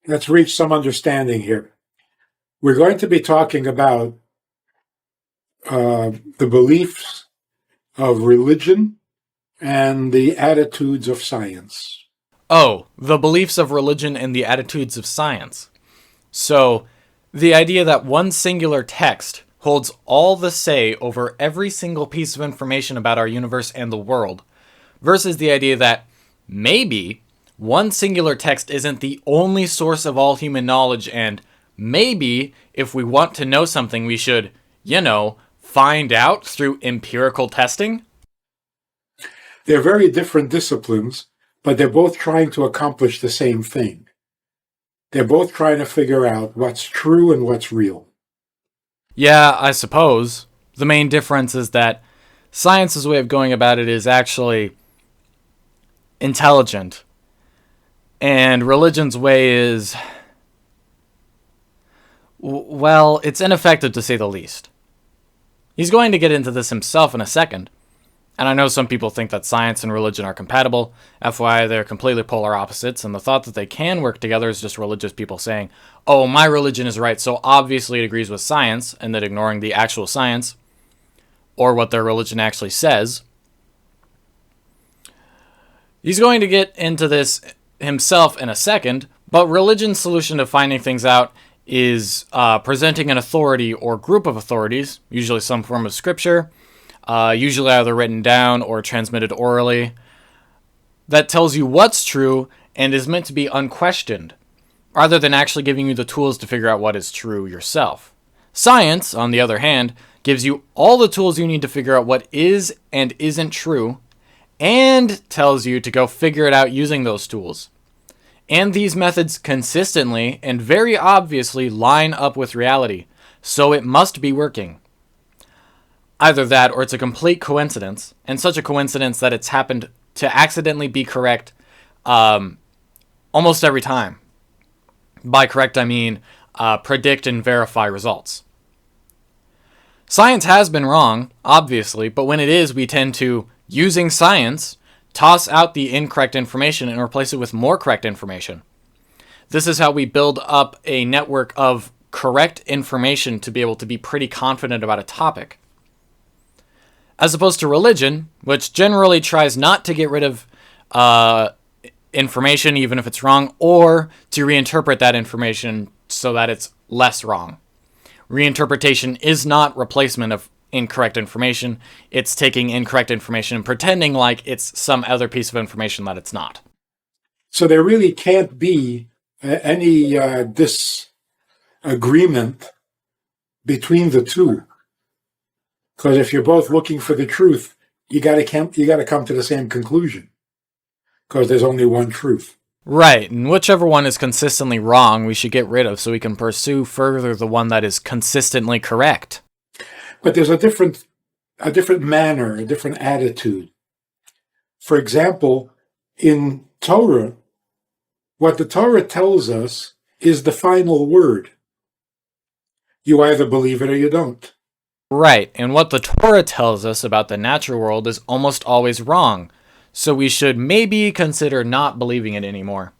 let's reach some understanding here. We're going to be talking about the beliefs of religion and the attitudes of science. Oh, the beliefs of religion and the attitudes of science. So, the idea that one singular text holds all the say over every single piece of information about our universe and the world, versus the idea that maybe one singular text isn't the only source of all human knowledge, and maybe if we want to know something, we should, find out through empirical testing. They're very different disciplines, but they're both trying to accomplish the same thing. They're both trying to figure out what's true and what's real. Yeah, I suppose. The main difference is that science's way of going about it is actually intelligent, and religion's way is, well, it's ineffective to say the least. He's going to get into this himself in a second, and I know some people think that science and religion are compatible. FYI, they're completely polar opposites, and the thought that they can work together is just religious people saying, oh, my religion is right, so obviously it agrees with science, and then ignoring the actual science, or what their religion actually says. He's going to get into this himself in a second, but religion's solution to finding things out is presenting an authority or group of authorities, usually some form of scripture, usually either written down or transmitted orally, that tells you what's true and is meant to be unquestioned, rather than actually giving you the tools to figure out what is true yourself. Science, on the other hand, gives you all the tools you need to figure out what is and isn't true, and tells you to go figure it out using those tools. And these methods consistently and very obviously line up with reality, so it must be working. Either that, or it's a complete coincidence, and such a coincidence that it's happened to accidentally be correct almost every time. By correct, I mean predict and verify results. Science has been wrong, obviously, but when it is, we tend to, using science, toss out the incorrect information and replace it with more correct information. This is how we build up a network of correct information to be able to be pretty confident about a topic. As opposed to religion, which generally tries not to get rid of information, even if it's wrong, or to reinterpret that information so that it's less wrong. Reinterpretation is not replacement of incorrect information. It's taking incorrect information and pretending like it's some other piece of information that it's not. So there really can't be any disagreement between the two. Because if you're both looking for the truth, you got to come to the same conclusion. Because there's only one truth. Right, and whichever one is consistently wrong, we should get rid of so we can pursue further the one that is consistently correct. But there's a different manner, a different attitude. For example, in Torah, what the Torah tells us is the final word. You either believe it or you don't. Right, and what the Torah tells us about the natural world is almost always wrong, so we should maybe consider not believing it anymore.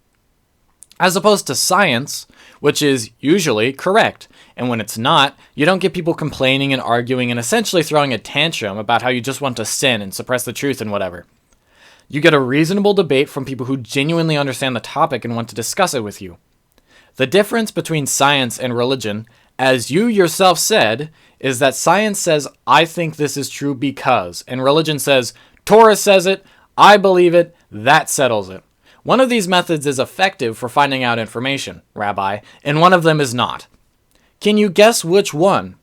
As opposed to science, which is usually correct, and when it's not, you don't get people complaining and arguing and essentially throwing a tantrum about how you just want to sin and suppress the truth and whatever. You get a reasonable debate from people who genuinely understand the topic and want to discuss it with you. The difference between science and religion, as you yourself said, is that science says, I think this is true because, and religion says, Torah says it, I believe it, that settles it. One of these methods is effective for finding out information, Rabbi, and one of them is not. Can you guess which one?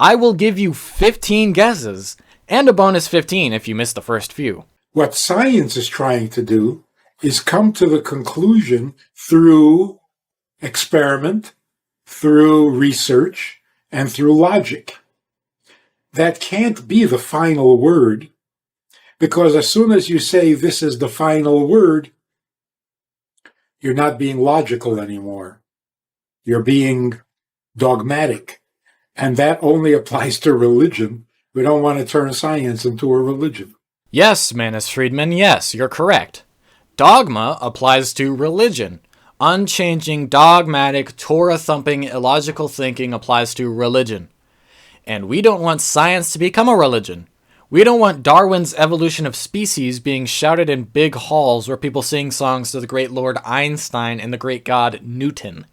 I will give you 15 guesses, and a bonus 15 if you miss the first few. What science is trying to do is come to the conclusion through experiment, through research, and through logic. That can't be the final word, because as soon as you say this is the final word, you're not being logical anymore. You're being dogmatic. And that only applies to religion. We don't want to turn science into a religion. Yes, Manis Friedman, yes, you're correct. Dogma applies to religion. Unchanging, dogmatic, Torah-thumping, illogical thinking applies to religion. And we don't want science to become a religion. We don't want Darwin's evolution of species being shouted in big halls where people sing songs to the great Lord Einstein and the great God Newton.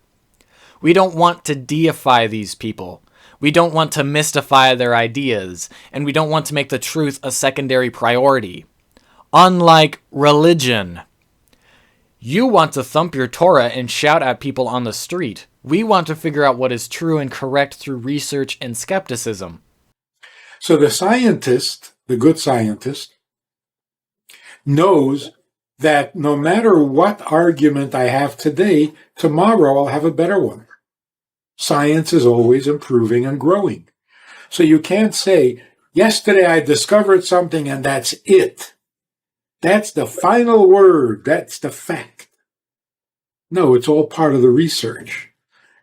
We don't want to deify these people. We don't want to mystify their ideas. And we don't want to make the truth a secondary priority. Unlike religion. You want to thump your Torah and shout at people on the street. We want to figure out what is true and correct through research and skepticism. So the scientist, the good scientist, knows that no matter what argument I have today, tomorrow I'll have a better one. Science is always improving and growing. So you can't say, yesterday I discovered something and that's it. That's the final word. That's the fact. No, it's all part of the research.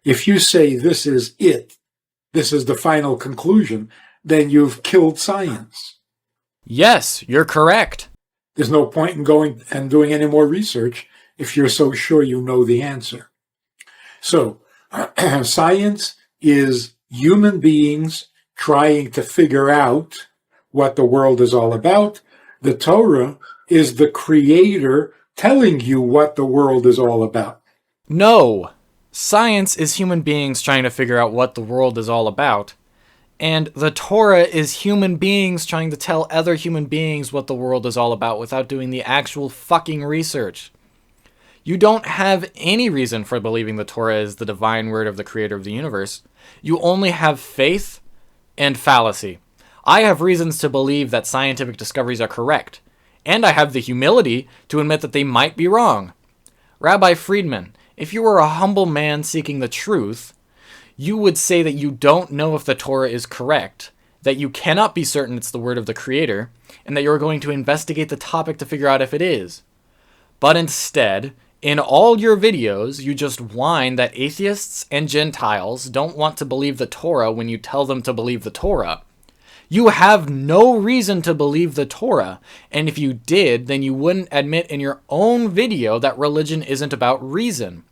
If you say this is it, this is the final conclusion, then you've killed science. Yes, you're correct. There's no point in going and doing any more research if you're so sure you know the answer. So, science is human beings trying to figure out what the world is all about. The Torah is the creator telling you what the world is all about. No. Science is human beings trying to figure out what the world is all about. And the Torah is human beings trying to tell other human beings what the world is all about without doing the actual fucking research. You don't have any reason for believing the Torah is the divine word of the creator of the universe. You only have faith and fallacy. I have reasons to believe that scientific discoveries are correct. And I have the humility to admit that they might be wrong. Rabbi Friedman, if you were a humble man seeking the truth, you would say that you don't know if the Torah is correct, that you cannot be certain it's the word of the Creator, and that you're going to investigate the topic to figure out if it is. But instead, in all your videos, you just whine that atheists and Gentiles don't want to believe the Torah when you tell them to believe the Torah. You have no reason to believe the Torah, and if you did, then you wouldn't admit in your own video that religion isn't about reason.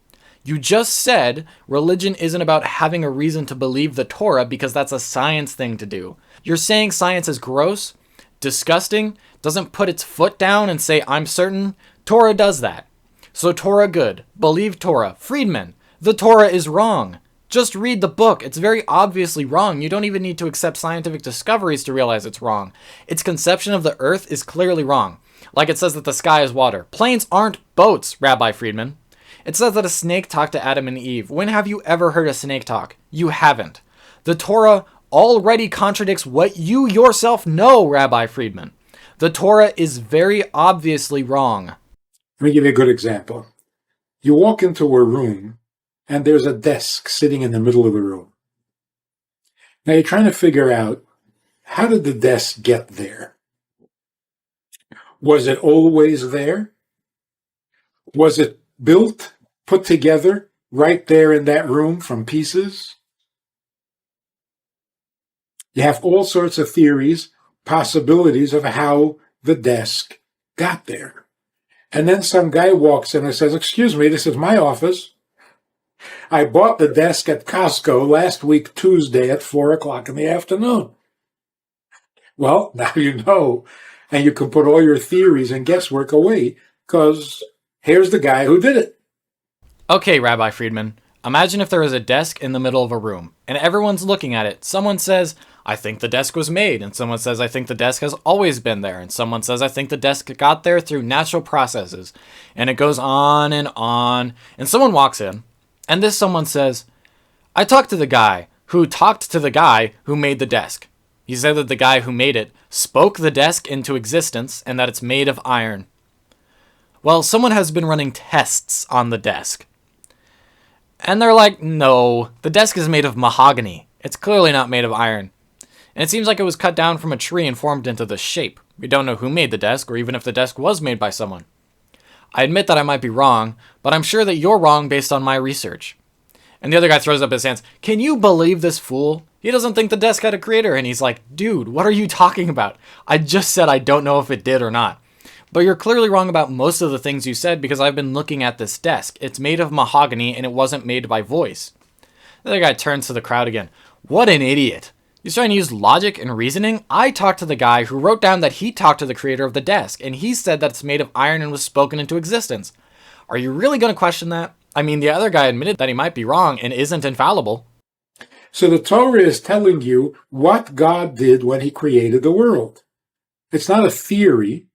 You just said religion isn't about having a reason to believe the Torah because that's a science thing to do. You're saying science is gross, disgusting, doesn't put its foot down and say, I'm certain. Torah does that. So Torah good. Believe Torah. Friedman, the Torah is wrong. Just read the book. It's very obviously wrong. You don't even need to accept scientific discoveries to realize it's wrong. Its conception of the earth is clearly wrong. Like it says that the sky is water. Planes aren't boats, Rabbi Friedman. It says that a snake talked to Adam and Eve. When have you ever heard a snake talk? You haven't. The Torah already contradicts what you yourself know, Rabbi Friedman. The Torah is very obviously wrong. Let me give you a good example. You walk into a room, and there's a desk sitting in the middle of the room. Now you're trying to figure out, how did the desk get there? Was it always there? Was it built, put together, right there in that room from pieces? You have all sorts of theories, possibilities of how the desk got there. And then some guy walks in and says, excuse me, this is my office. I bought the desk at Costco last week, Tuesday at 4 o'clock in the afternoon. Well, now you know, and you can put all your theories and guesswork away, because here's the guy who did it. Okay, Rabbi Friedman, imagine if there was a desk in the middle of a room, and everyone's looking at it. Someone says, I think the desk was made, and someone says, I think the desk has always been there, and someone says, I think the desk got there through natural processes, and it goes on, and someone walks in, and this someone says, I talked to the guy who talked to the guy who made the desk. He said that the guy who made it spoke the desk into existence and that it's made of iron. Well, someone has been running tests on the desk. And they're like, no, the desk is made of mahogany. It's clearly not made of iron. And it seems like it was cut down from a tree and formed into this shape. We don't know who made the desk or even if the desk was made by someone. I admit that I might be wrong, but I'm sure that you're wrong based on my research. And the other guy throws up his hands. Can you believe this fool? He doesn't think the desk had a creator. And he's like, dude, what are you talking about? I just said I don't know if it did or not. But you're clearly wrong about most of the things you said because I've been looking at this desk. It's made of mahogany and it wasn't made by voice. The other guy turns to the crowd again. What an idiot. He's trying to use logic and reasoning. I talked to the guy who wrote down that he talked to the creator of the desk, and he said that it's made of iron and was spoken into existence. Are you really going to question that? I mean, the other guy admitted that he might be wrong and isn't infallible. So the Torah is telling you what God did when he created the world. It's not a theory.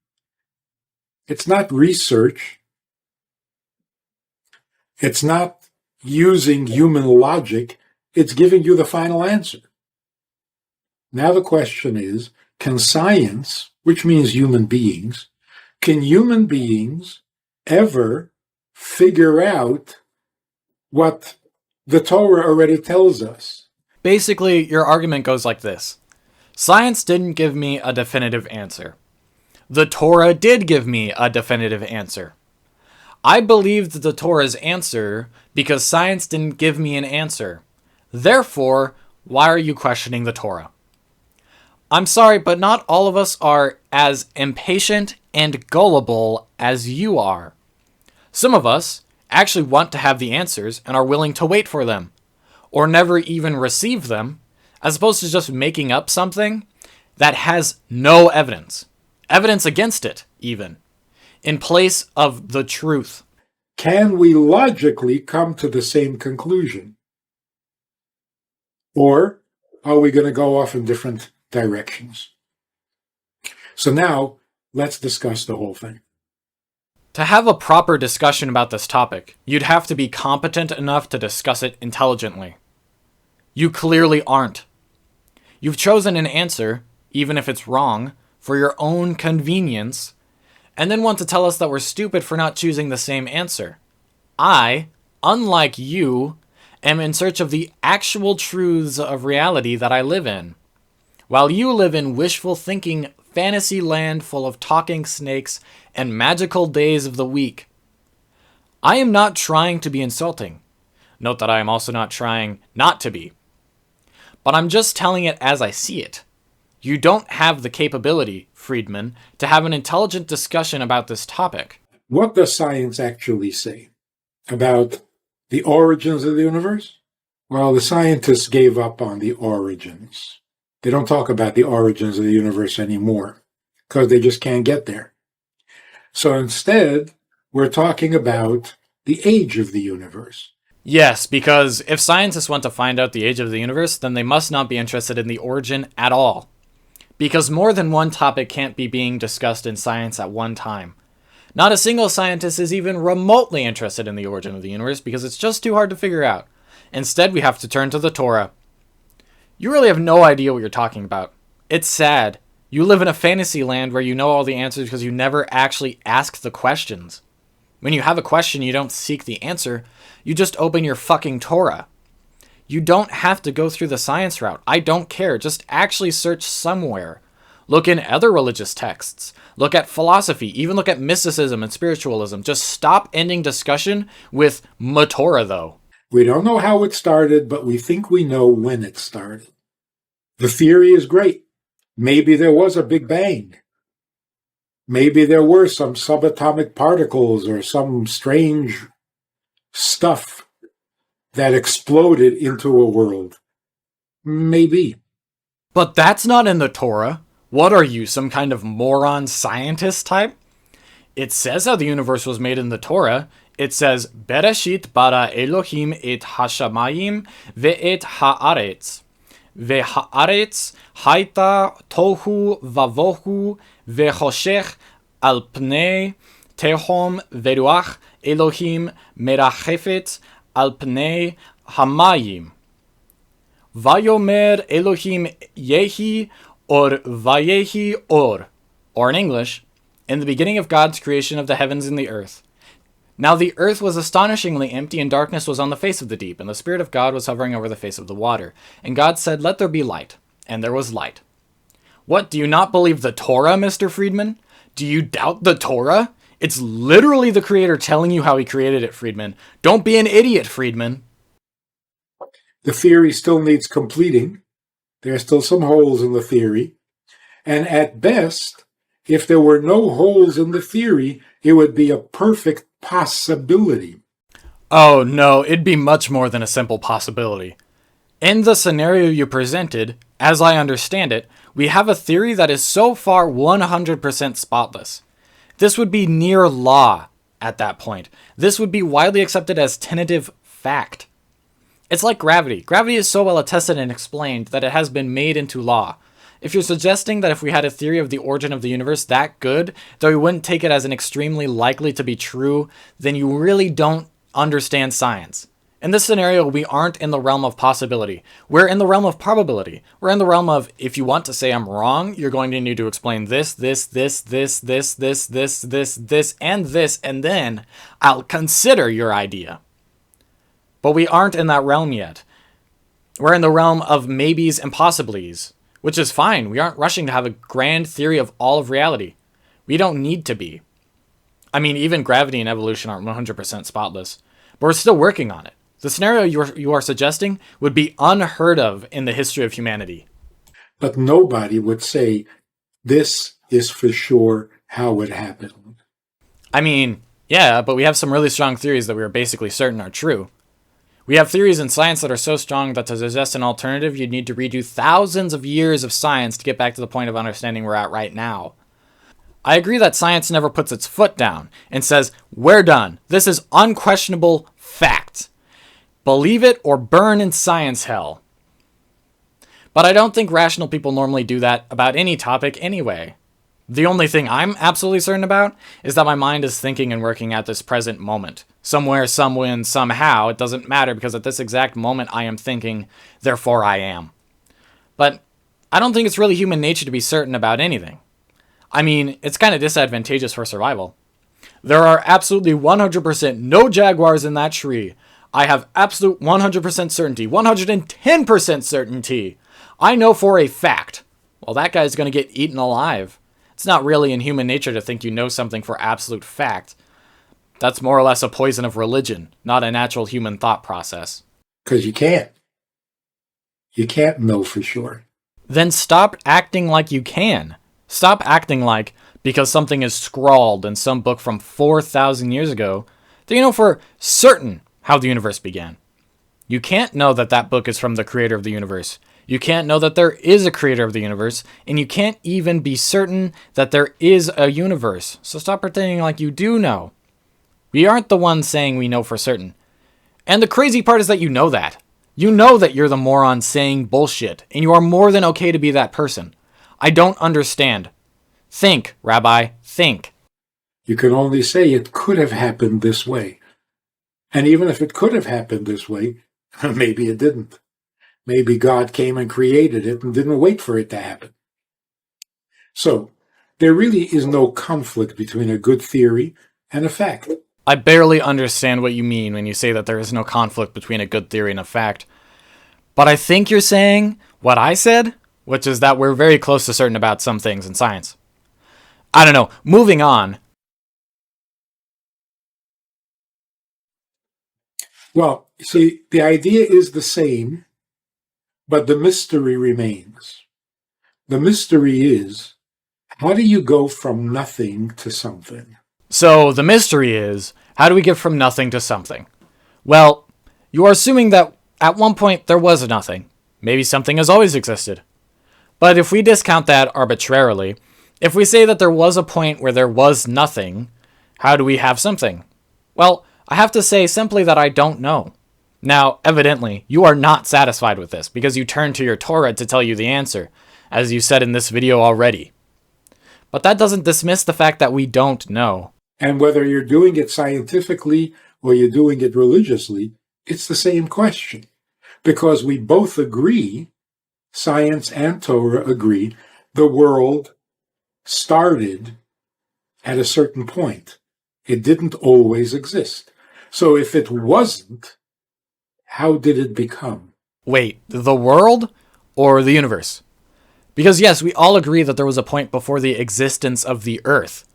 It's not research. It's not using human logic. It's giving you the final answer. Now the question is, can science, which means human beings, can human beings ever figure out what the Torah already tells us? Basically, your argument goes like this. Science didn't give me a definitive answer. The Torah did give me a definitive answer. I believed the Torah's answer because science didn't give me an answer. Therefore, why are you questioning the Torah? I'm sorry, but not all of us are as impatient and gullible as you are. Some of us actually want to have the answers and are willing to wait for them, or never even receive them, as opposed to just making up something that has no evidence against it, even, in place of the truth. Can we logically come to the same conclusion? Or are we going to go off in different directions? So now, let's discuss the whole thing. To have a proper discussion about this topic, you'd have to be competent enough to discuss it intelligently. You clearly aren't. You've chosen an answer, even if it's wrong, for your own convenience, and then want to tell us that we're stupid for not choosing the same answer. I, unlike you, am in search of the actual truths of reality that I live in, while you live in wishful thinking fantasy land full of talking snakes and magical days of the week. I am not trying to be insulting. Note that I am also not trying not to be. But I'm just telling it as I see it. You don't have the capability, Friedman, to have an intelligent discussion about this topic. What does science actually say about the origins of the universe? Well, the scientists gave up on the origins. They don't talk about the origins of the universe anymore because they just can't get there. So instead, we're talking about the age of the universe. Yes, because if scientists want to find out the age of the universe, then they must not be interested in the origin at all. Because more than one topic can't be being discussed in science at one time. Not a single scientist is even remotely interested in the origin of the universe because it's just too hard to figure out. Instead, we have to turn to the Torah. You really have no idea what you're talking about. It's sad. You live in a fantasy land where you know all the answers because you never actually ask the questions. When you have a question, you don't seek the answer. You just open your fucking Torah. You don't have to go through the science route. I don't care. Just actually search somewhere. Look in other religious texts. Look at philosophy. Even look at mysticism and spiritualism. Just stop ending discussion with Torah, though. We don't know how it started, but we think we know when it started. The theory is great. Maybe there was a Big Bang. Maybe there were some subatomic particles or some strange stuff that exploded into a world. Maybe. But that's not in the Torah. What are you, some kind of moron scientist type? It says how the universe was made in the Torah. It says, Bereshit bara Elohim et hashamayim ve'et haaretz. Ve'haaretz haita tohu vavohu ve'choshech al pnei tehom veruach Elohim merachefet al pnei hamayim. Vayomer Elohim yehi or vayehi or. Or in English, in the beginning of God's creation of the heavens and the earth. Now the earth was astonishingly empty, and darkness was on the face of the deep, and the Spirit of God was hovering over the face of the water. And God said, "Let there be light." And there was light. What, do you not believe the Torah, Mr. Friedman? Do you doubt the Torah? It's literally the Creator telling you how He created it, Friedman. Don't be an idiot, Friedman. The theory still needs completing. There are still some holes in the theory. And at best, If there were no holes in the theory, it would be a perfect possibility. Oh no, it'd be much more than a simple possibility. In the scenario you presented, as I understand it, we have a theory that is so far 100% spotless. This would be near law at that point. This would be widely accepted as tentative fact. It's like gravity. Gravity is so well attested and explained that it has been made into law. If you're suggesting that if we had a theory of the origin of the universe that good, that we wouldn't take it as an extremely likely to be true, then you really don't understand science. In this scenario, we aren't in the realm of possibility. We're in the realm of probability. We're in the realm of, if you want to say I'm wrong, you're going to need to explain this, and then I'll consider your idea. But we aren't in that realm yet. We're in the realm of maybes and possiblies, which is fine. We aren't rushing to have a grand theory of all of reality. We don't need to be. I mean, even gravity and evolution aren't 100% spotless, but we're still working on it. The scenario you are suggesting would be unheard of in the history of humanity. But nobody would say, this is for sure how it happened. I mean, yeah, but we have some really strong theories that we are basically certain are true. We have theories in science that are so strong that to suggest an alternative, you'd need to redo thousands of years of science to get back to the point of understanding we're at right now. I agree that science never puts its foot down and says, we're done. This is unquestionable fact. Believe it or burn in science hell. But I don't think rational people normally do that about any topic anyway. The only thing I'm absolutely certain about is that my mind is thinking and working at this present moment. Somewhere, somewhen, somehow, it doesn't matter because at this exact moment I am thinking, therefore I am. But I don't think it's really human nature to be certain about anything. I mean, it's kind of disadvantageous for survival. There are absolutely 100% no jaguars in that tree. I have absolute 100% certainty, 110% certainty. I know for a fact. Well, that guy's going to get eaten alive. It's not really in human nature to think you know something for absolute fact. That's more or less a poison of religion, not a natural human thought process. Because you can't. You can't know for sure. Then stop acting like you can. Stop acting like, because something is scrawled in some book from 4,000 years ago, that you know for certain how the universe began. You can't know that that book is from the creator of the universe. You can't know that there is a creator of the universe, and you can't even be certain that there is a universe. So stop pretending like you do know. We aren't the ones saying we know for certain. And the crazy part is that you know that. You know that you're the moron saying bullshit, and you are more than okay to be that person. I don't understand. Think, Rabbi, think. You can only say it could have happened this way. And even if it could have happened this way, maybe it didn't. Maybe God came and created it and didn't wait for it to happen. So, there really is no conflict between a good theory and a fact. I barely understand what you mean when you say that there is no conflict between a good theory and a fact. But I think you're saying what I said, which is that we're very close to certain about some things in science. I don't know. Moving on. Well, see, the idea is the same, but the mystery remains. The mystery is, how do you go from nothing to something? So the mystery is, how do we get from nothing to something? Well, you are assuming that at one point there was nothing. Maybe something has always existed. But if we discount that arbitrarily, if we say that there was a point where there was nothing, how do we have something? Well, I have to say simply that I don't know. Now, evidently, you are not satisfied with this because you turned to your Torah to tell you the answer, as you said in this video already. But that doesn't dismiss the fact that we don't know. And whether you're doing it scientifically or you're doing it religiously, it's the same question. Because we both agree, science and Torah agree, the world started at a certain point. It didn't always exist. So if it wasn't, how did it become? Wait, the world or the universe? Because yes, we all agree that there was a point before the existence of the Earth,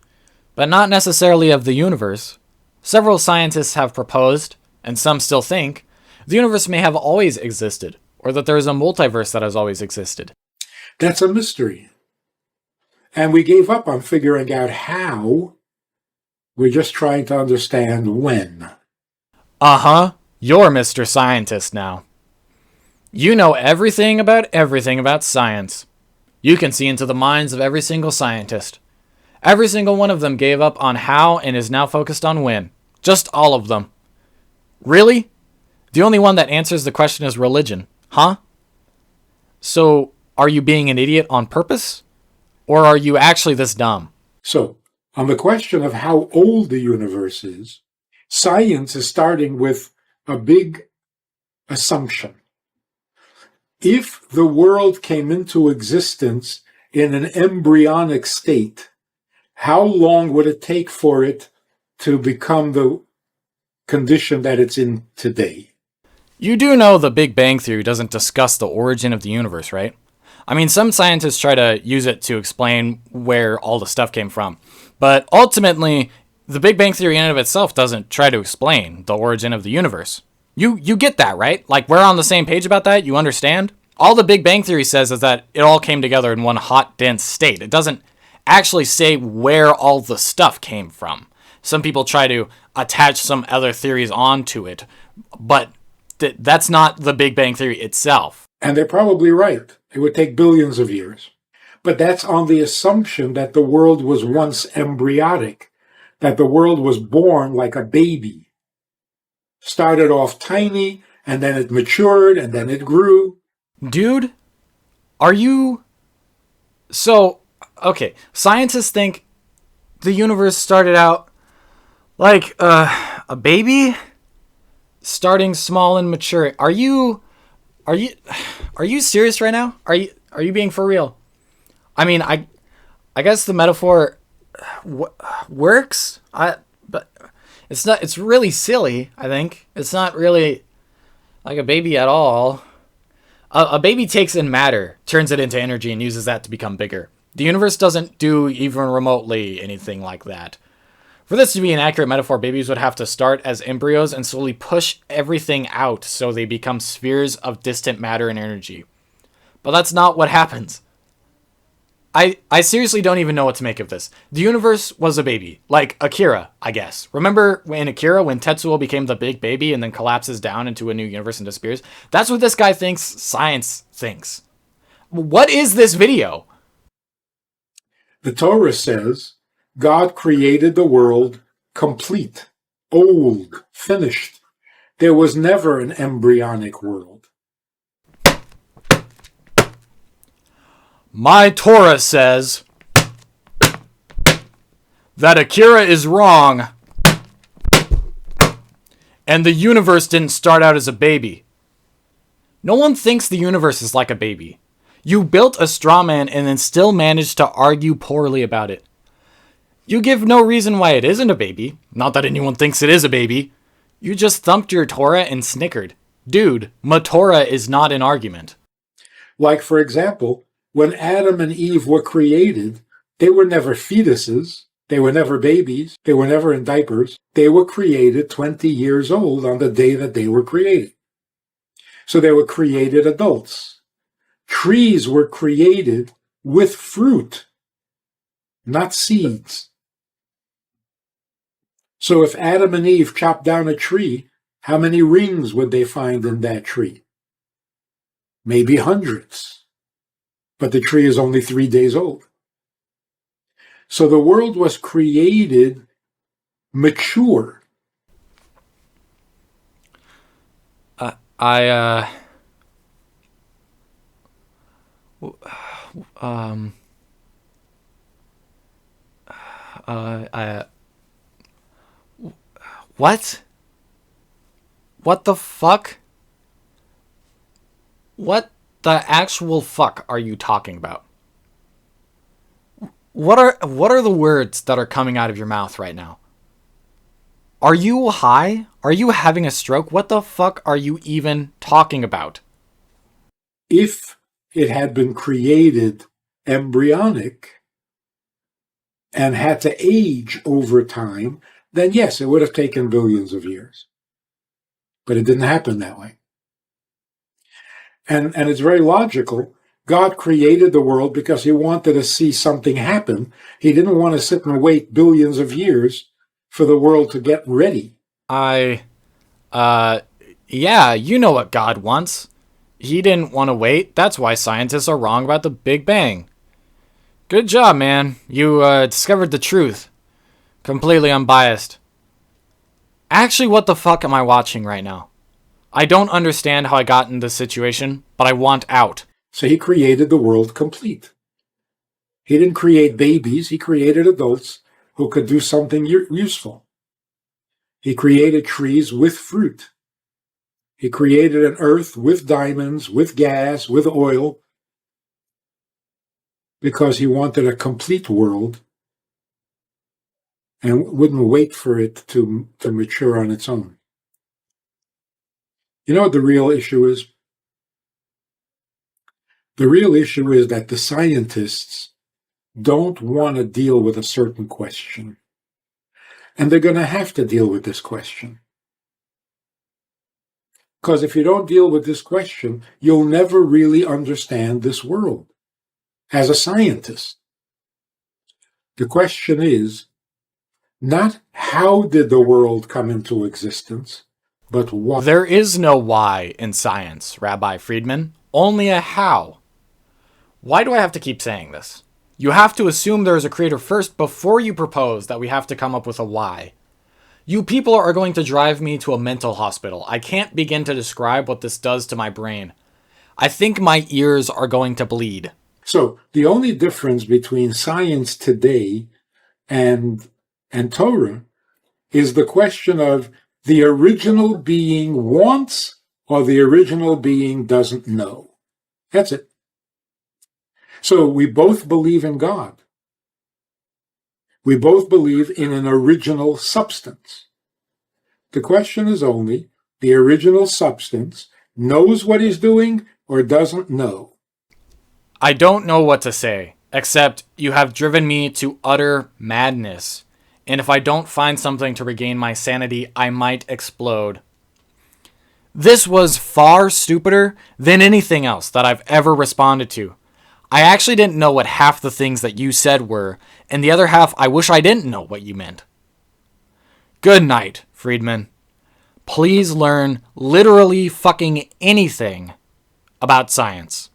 but not necessarily of the universe. Several scientists have proposed, and some still think, the universe may have always existed, or that there is a multiverse that has always existed. That's a mystery. And we gave up on figuring out how. We're just trying to understand when. Uh-huh. You're Mr. Scientist now. You know everything about science. You can see into the minds of every single scientist. Every single one of them gave up on how and is now focused on when. Just all of them. Really? The only one that answers the question is religion, huh? So, are you being an idiot on purpose? Or are you actually this dumb? So, on the question of how old the universe is, science is starting with a big assumption. If the world came into existence in an embryonic state, how long would it take for it to become the condition that it's in today? You do know the Big Bang Theory doesn't discuss the origin of the universe, right? I mean, some scientists try to use it to explain where all the stuff came from. But ultimately, the Big Bang Theory in and of itself doesn't try to explain the origin of the universe. You get that, right? Like, we're on the same page about that? You understand? All the Big Bang Theory says is that it all came together in one hot, dense state. It doesn't actually say where all the stuff came from. Some people try to attach some other theories onto it, but that's not the Big Bang Theory itself. And they're probably right. It would take billions of years. But that's on the assumption that the world was once embryonic, that the world was born like a baby. Started off tiny, and then it matured, and then it grew. Dude, are you... So, okay, scientists think the universe started out like a baby, starting small and maturing. Are you serious right now? Are you being for real? I mean, I guess the metaphor works. But it's really silly, I think. It's not really like a baby at all. A baby takes in matter, turns it into energy, and uses that to become bigger. The universe doesn't do even remotely anything like that. For this to be an accurate metaphor, babies would have to start as embryos and slowly push everything out so they become spheres of distant matter and energy. But that's not what happens. I seriously don't even know what to make of this. The universe was a baby, like Akira, I guess. Remember in Akira when Tetsuo became the big baby and then collapses down into a new universe and disappears? That's what this guy thinks science thinks. What is this video? The Torah says God created the world complete, old, finished. There was never an embryonic world. My Torah says that Akira is wrong and the universe didn't start out as a baby. No one thinks the universe is like a baby. You built a straw man and then still managed to argue poorly about it. You give no reason why it isn't a baby. Not that anyone thinks it is a baby. You just thumped your Torah and snickered. Dude, my Torah is not an argument. Like, for example, when Adam and Eve were created, they were never fetuses. They were never babies. They were never in diapers. They were created 20 years old on the day that they were created. So they were created adults. Trees were created with fruit, not seeds. So if Adam and Eve chopped down a tree, how many rings would they find in that tree? Maybe hundreds. But the tree is only 3 days old. So the world was created mature. What? What the fuck? What the actual fuck are you talking about? What are the words that are coming out of your mouth right now? Are you high? Are you having a stroke? What the fuck are you even talking about? If it had been created embryonic and had to age over time, then yes, it would have taken billions of years. But it didn't happen that way. And it's very logical God created the world because he wanted to see something happen. He didn't want to sit and wait billions of years for the world to get ready. Yeah, you know what God wants. He didn't want to wait. That's why scientists are wrong about the Big Bang. Good job, man. You discovered the truth. Completely unbiased. Actually, what the fuck am I watching right now? I don't understand how I got in this situation, but I want out. So he created the world complete. He didn't create babies. He created adults who could do something useful. He created trees with fruit. He created an earth with diamonds, with gas, with oil, because he wanted a complete world and wouldn't wait for it to mature on its own. You know what the real issue is? The real issue is that the scientists don't want to deal with a certain question. And they're going to have to deal with this question. Because if you don't deal with this question, you'll never really understand this world as a scientist. The question is not how did the world come into existence, but why. There is no why in science, Rabbi Friedman, only a how. Why do I have to keep saying this? You have to assume there is a creator first before you propose that we have to come up with a why. You people are going to drive me to a mental hospital. I can't begin to describe what this does to my brain. I think my ears are going to bleed. So the only difference between science today and Torah is the question of the original being wants or the original being doesn't know. That's it. So we both believe in God. We both believe in an original substance. The question is only, the original substance knows what he's doing or doesn't know. I don't know what to say, except you have driven me to utter madness. And if I don't find something to regain my sanity, I might explode. This was far stupider than anything else that I've ever responded to. I actually didn't know what half the things that you said were, and the other half I wish I didn't know what you meant. Good night, Friedman. Please learn literally fucking anything about science.